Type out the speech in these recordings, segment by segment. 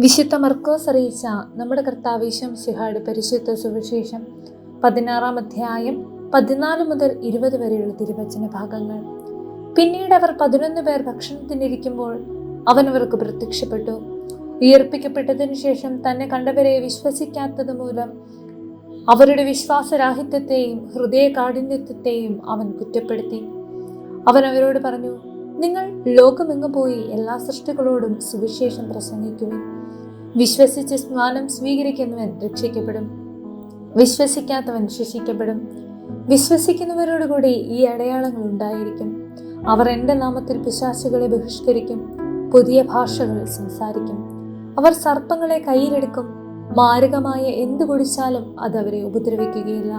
വിശുദ്ധ മർക്കോസ് അറിയിച്ച നമ്മുടെ കർത്താവ് യേശു മിശിഹായുടെ പരിശുദ്ധ സുവിശേഷം 16 അധ്യായം 14 മുതൽ 20 വരെയുള്ള തിരുവചന ഭാഗങ്ങൾ. പിന്നീട് അവർ 11 പേർ ഭക്ഷണത്തിനിരിക്കുമ്പോൾ അവൻ അവർക്ക് പ്രത്യക്ഷപ്പെട്ടു. ഉയർപ്പിക്കപ്പെട്ടതിനു ശേഷം തന്നെ കണ്ടവരെ വിശ്വസിക്കാത്തത് മൂലം അവരുടെ വിശ്വാസരാഹിത്യത്തെയും ഹൃദയ കാഠിന്യത്വത്തെയും അവൻ കുറ്റപ്പെടുത്തി. അവൻ അവരോട് പറഞ്ഞു, നിങ്ങൾ ലോകമെങ്ങും പോയി എല്ലാ സൃഷ്ടികളോടും സുവിശേഷം പ്രസംഗിക്കുവിൻ. വിശ്വസിച്ച് സ്നാനം സ്വീകരിക്കുന്നവൻ രക്ഷിക്കപ്പെടും, വിശ്വസിക്കാത്തവൻ ശിക്ഷിക്കപ്പെടും. വിശ്വസിക്കുന്നവരോടുകൂടി ഈ അടയാളങ്ങൾ ഉണ്ടായിരിക്കും. അവർ എൻ്റെ നാമത്തിൽ പിശാചുകളെ ബഹിഷ്കരിക്കും, പുതിയ ഭാഷകൾ സംസാരിക്കും, അവർ സർപ്പങ്ങളെ കയ്യിലെടുക്കും, മാരകമായ എന്ത് കുടിച്ചാലും അത് അവരെ ഉപദ്രവിക്കുകയില്ല.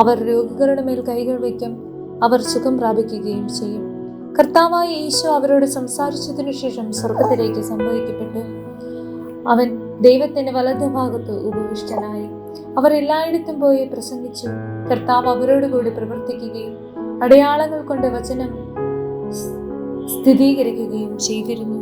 അവർ രോഗികളുടെ മേൽ കൈകൾ വയ്ക്കും, അവർ സുഖം പ്രാപിക്കുകയും ചെയ്യും. കർത്താവായ യേശു അവരോട് സംസാരിച്ചതിനു ശേഷം സ്വർഗത്തിലേക്ക് സംഭവിക്കപ്പെട്ടു. അവൻ ദൈവത്തിന്റെ വലതുഭാഗത്ത് ഉപവിഷ്ടനായി. അവർ എല്ലായിടത്തും പോയി പ്രസംഗിച്ചു. കർത്താവ് അവരോടുകൂടി പ്രവർത്തിക്കുകയും അടയാളങ്ങൾ കൊണ്ട് വചനം സ്ഥിരീകരിക്കുകയും ചെയ്തിരുന്നു.